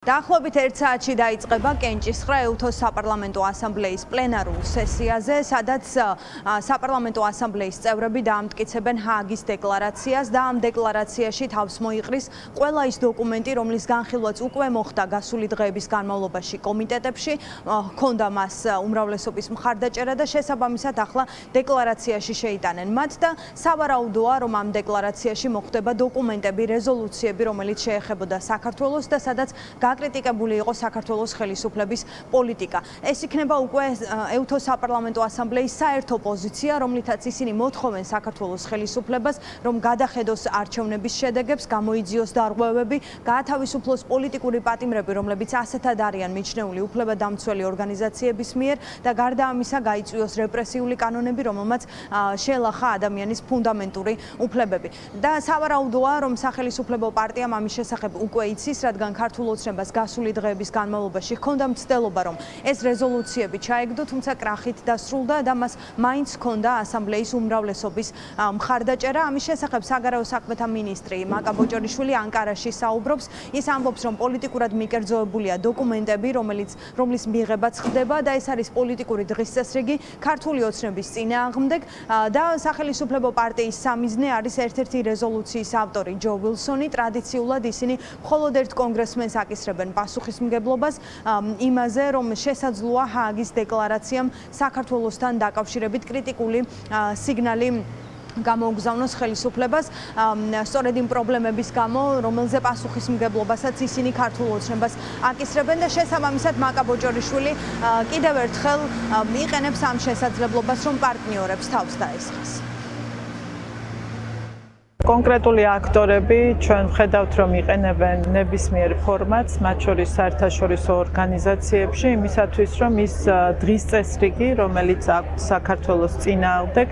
დაახლოებით 1 საათში დაიწყება კენჭისყრა ეუთოს საპარლამენტო ასამბლეის პლენარულ სესიაზე, სადაც საპარლამენტო ასამბლეის წევრები დაამტკიცებენ ჰააგის დეკლარაციას და ამ დეკლარაციაში თავს მოიყრის ყველა ის დოკუმენტი, რომლის განხილვაც უკვე მოხდა გასული დღეების განმავლობაში კომიტეტებში, ჰქონდა მას უმრავლესობის მხარდაჭერა და შესაბამისად ახლა დეკლარაციაში შეიტანენ მათ და სავარაუდოა, რომ ამ დეკლარაციაში მოხდება დოკუმენტები, რეზოლუციები, რომელიც შეეხებოდა საქართველოს და სადაც გაკრიტიკებული იყო საქართველოს ხელისუფლების პოლიტიკა. ეს იქნება უკვე ეუთოს საპარლამენტო ასამბლეის საერთო პოზიცია, რომლითაც ისინი მოთხოვენ საქართველოს ხელისუფლებას, რომ გადახედოს არჩევნების შედეგებს, გამოიძიოს დარღვევები, გაათავისუფლოს პოლიტიკური პატიმრები, რომლებიც ასეთად არიან მიჩნეული უფლებადამცველი ორგანიზაციების მიერ და გარდა ამისა გაიწვიოს რეპრესიული კანონები, რომელმაც შეელახა ადამიანის ფუნდამენტური უფლებები. და სავარაუდოა, რომ სახელისუფლებო პარტიამ ამის შესახებ უკვე იცის, რადგან ქართულ ოცნებას გასული დღეების განმავლობაში ჰქონდა მცდელობა, რომ ეს რეზოლუციები ჩაეგდო, თუმცა კრახით დასრულდა და მას მაინც ჰქონდა ასამბლეის უმრავლესობის მხარდაჭერა. ამის შესახებ საგარეო საქმეთა მინისტრი მაკა ბოჭორიშვილი ანკარაში საუბრობს. ის ამბობს, რომ პოლიტიკურად მიკერძოებულია დოკუმენტები, რომლის მიღებაც ხდება და ეს არის პოლიტიკური დღის წესრიგი ქართული ოცნების წინააღმდეგ და სახელისუფლებო პარტიის სამიზნე არის ერთ-ერთი რეზოლუციის ავტორი ჯო ვილსონი. ტრადიციულად ისინი მხოლოდ ერთ კონგრესმენს აკისრებენ პასუხისმგებლობას იმაზე, რომ შესაძლოა ჰააგის დეკლარაციამ საქართველოსთან დაკავშირებით კრიტიკული სიგნალი გამოუგზავნოს ხელისუფლებას, სწორედ იმ პრობლემების გამო, რომელზე პასუხისმგებლობასაც ისინი ქართულ ოცნებას აკისრებენ და შესაბამისად მაკა ბოჭორიშვილი კიდევ ერთხელ იყენებს ამ შესაძლებლობას, რომ პარტნიორებს თავს დაესხას. კონკრეტული აქტორები ჩვენ ვხედავთ, რომ იყენებენ ნებისმიერ ფორმატს, მათ შორის საერთაშორისო ორგანიზაციებში, იმისათვის, რომ ის დღის წესრიგი, რომელიც აქვს საქართველოს წინააღმდეგ,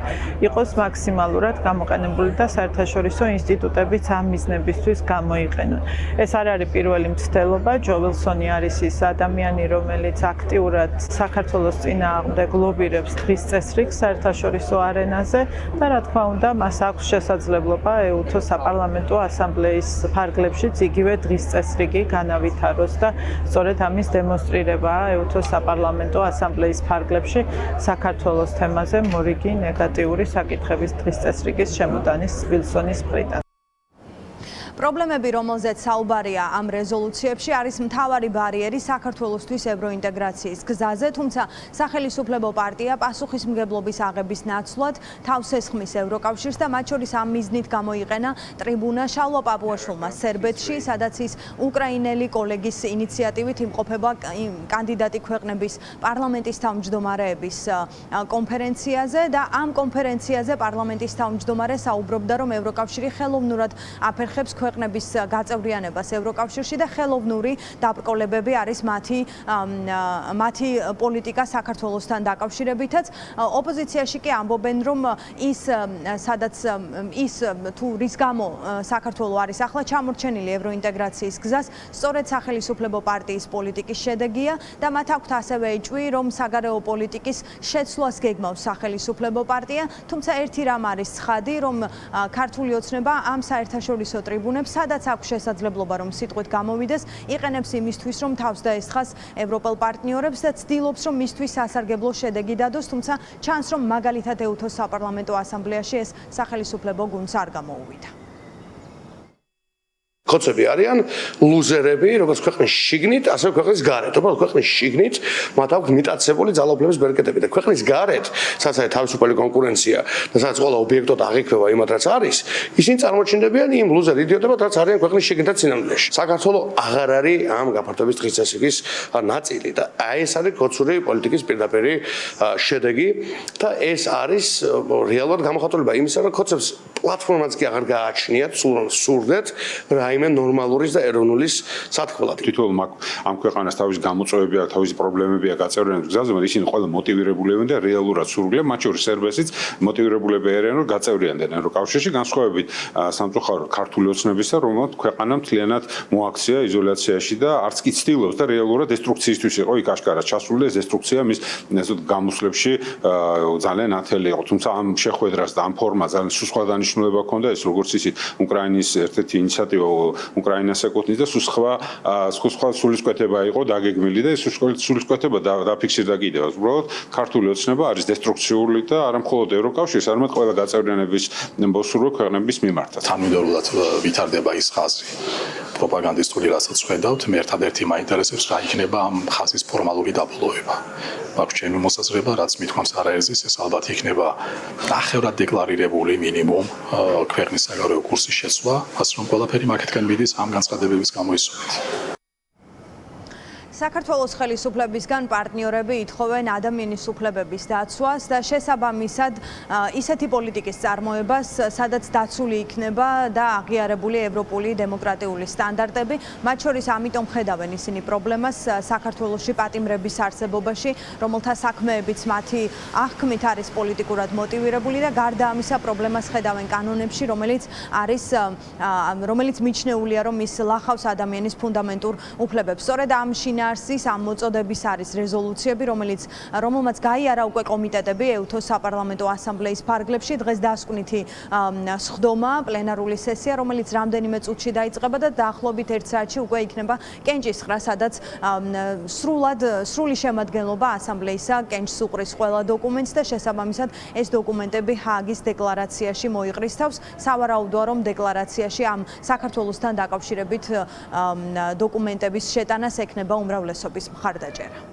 იყოს მაქსიმალურად გამოყენებული და საერთაშორისო ინსტიტუტებიც ამ მიზნებისთვის გამოიყენონ. ეს არ არის პირველი მცდელობა, ჯო ვილსონი არის ის ადამიანი, რომელიც აქტიურად საქართველოს წინააღმდეგ ლობირებს დღის წესრიგს საერთაშორისო არენაზე და რა თქმა უნდა, მას აქვს შესაძლებლობა ეუთოს საპარლამენტო ასამბლეის ფარგლებშიც იგივე დღის წესრიგი განავითაროს და სწორედ ამის დემონსტრირებაა ეუთოს საპარლამენტო ასამბლეის ფარგლებში საქართველოს თემაზე მორიგი ნეგატიური საკითხების დღის წესრიგის შემოტანის ვილსონის მხრიდან. პრობლემები, რომელზეც საუბარია ამ რეზოლუციებში, არის მთავარი ბარიერი საქართველოსთვის ევროინტეგრაციის გზაზე, თუმცა სახელისუფლებო პარტია პასუხისმგებლობის აღების ნაცვლად თავს ესხმის ევროკავშირს და მათ შორის ამ მიზნით გამოიყენა ტრიბუნა შალვა პაპუაშვილმა სერბეთში, სადაც ის უკრაინელი კოლეგის ინიციატივით იმყოფება კანდიდატი ქვეყნების პარლამენტის თავმჯდომარეების კონფერენციაზე და ამ კონფერენციაზე პარლამენტის თავმჯდომარე საუბრობდა, რომ ევროკავშირი ხელოვნურად აფერხებს ქვეყნების გაწევრიანებას ევროკავშირში და ხელოვნური დაბრკოლებები არის მათი პოლიტიკა საქართველოსთან დაკავშირებითაც. ოპოზიციაში კი ამბობენ, რომ ის თუ რის გამო საქართველო არის ახლა ჩამორჩენილი ევროინტეგრაციის გზას, სწორედ სახელისუფლებო პარტიის პოლიტიკის შედეგია და მათ აქვთ ასევე ეჭვი, რომ საგარეო პოლიტიკის შეცვლას გეგმავს სახელისუფლებო პარტია, თუმცა ერთი რამ არის ცხადი, რომ ქართული ოცნება ამ საერთაშორისო ტრიბუნებს, სადაც აქვს შესაძლებლობა, რომ სიტყვით გამოვიდეს, იყენებს იმისთვის, რომ თავს დაესხას ევროპელ პარტნიორებს და ცდილობს, რომ მისთვის სასარგებლო შედეგი დადოს, თუმცა ჩანს, რომ მაგალითად ეუთოს საპარლამენტო ასამბლეაში ეს სახელისუფლებო გუნდს არ გამოუვიდა. ხოცები არიან ლუზერები, როგორც ქვეყნის შიგნით, ასევე ქვეყნის გარეთ. უბრალოდ ქვეყნის შიგნით მათ აქვს მიტაცებული ძალაუფლების ბერკეტები და ქვეყნის გარეთ, სადაც არის თავისუფალი კონკურენცია და სადაც ყველა ობიექტოდ აღიქვება იმათ, რაც არის, ისინი წარმოჩინდებიან იმ ლუზერ იდიოტებად, რაც არიან ქვეყნის შიგნითა წინამძღოლში. საქართველო აღარ არის ამ გაფართოების დღის წესრიგის ნაწილი და ეს არის ქოცური პოლიტიკის პირდაპირი შედეგი და ეს არის რეალურად გამოხატულება იმისა, რომ ქოცებს პლატფორმაც კი აღარ გააჩნიათ, სულ რომ სურდეთ რაიმე ნორმალურის და ეროვნულის სათქმელად. თითოეულ ამ ქვეყანას თავისი გამოწვევები აქვს, თავისი პრობლემები აქვს გაწევრიანების გზაზე, მაგრამ ისინი ყველა მოტივირებულები და რეალურად სურგლებ, მათ შორის სერბეთიც მოტივირებულები არიან, რომ გაწევრიანდენ ევროკავშირში, განსხვავებით სამწუხაროდ ქართული ოცნებისა, რომელთ ქვეყანა მთლიანად მოაქცია იზოლაციაში და არც კი ცდილობს და რეალურად დესტრუქციისთვის იყო იქ აშკარად ჩასული და ეს დესტრუქცია მის გამოსვლებში ძალიან ათელი იყო. თუმცა ამ შეხვედრას და ამ ფორმატს ძალიან სხვა დანიშნულება ჰქონდა, ეს როგორც ისიც უკრაინის ერთ-ერთი ინიციატივა უკრაინას ეკუთვნის და სხვა სულისკვეთება იყო დაგეგმილი და ეს სულისკვეთება დაფიქსირდა კიდევ. უბრალოდ ქართული ოცნება არის დესტრუქციული და არა მხოლოდ ევროკავშირის, არამედ ყველა გაწევრიანების მოსურვო ქვეყნების მიმართაც. თანმიმდევრულად ვითარდება ის ხაზი პროპაგანდისტული, რასაც ხედავთ, მე ერთადერთი მაინტერესებს რა იქნება ამ ხაზის ფორმალური დაბოლოება. მაქვს ჩემი მოსაზრება, რაც მithქვამს არაერზის, ეს ალბათ იქნება ნახევრად დეკლარირებული მინიმუმ ქვეყნის საგარეო კურსის შეცვლა, ასე რომ ყველაფერი მაგეთკენ მიდის ამ განცხადებების გამოისურვებით. საქართველოს ხელისუფლებისგან პარტნიორები ითხოვენ ადამიანის უფლებების დაცვას და შესაბამისად ისეთი პოლიტიკის წარმოებას, სადაც დაცული იქნება და აღიარებული ევროპული დემოკრატიული სტანდარტები. მათ შორის ამიტომ ხედავენ ისინი პრობლემას საქართველოში პატიმრების არსებობაში, რომელთა საქმეებიც მათი აღქმით არის პოლიტიკურად მოტივირებული და გარდა ამისა პრობლემას ხედავენ კანონებში, რომელიც მიჩნეულია, რომ ის ლახავს ადამიანის ფუნდამენტურ უფლებებს. სწორედ ამ შინაარსის ამ მოწოდების არის რეზოლუციები, რომელმაც გაიარა უკვე კომიტეტები ეუთოს საპარლამენტო ასამბლეის ფარგლებში. დღეს დასკვნითი სხდომა, პლენარული სესია, რომელიც რამდენიმე წუთში დაიწყება და დაახლოებით 1 საათში უკვე იქნება კენჭისყრა, სადაც სრული შემადგენლობა ასამბლეისა კენჭს უყრის ყველა დოკუმენტს და შესაბამისად ეს დოკუმენტები ჰააგის დეკლარაციაში მოიყრის თავს. სავარაუდოა, რომ დეკლარაციაში ამ საქართველოსთან დაკავშირებით დოკუმენტების შეტანას ექნება უმრავლესობის მხარდაჭერა.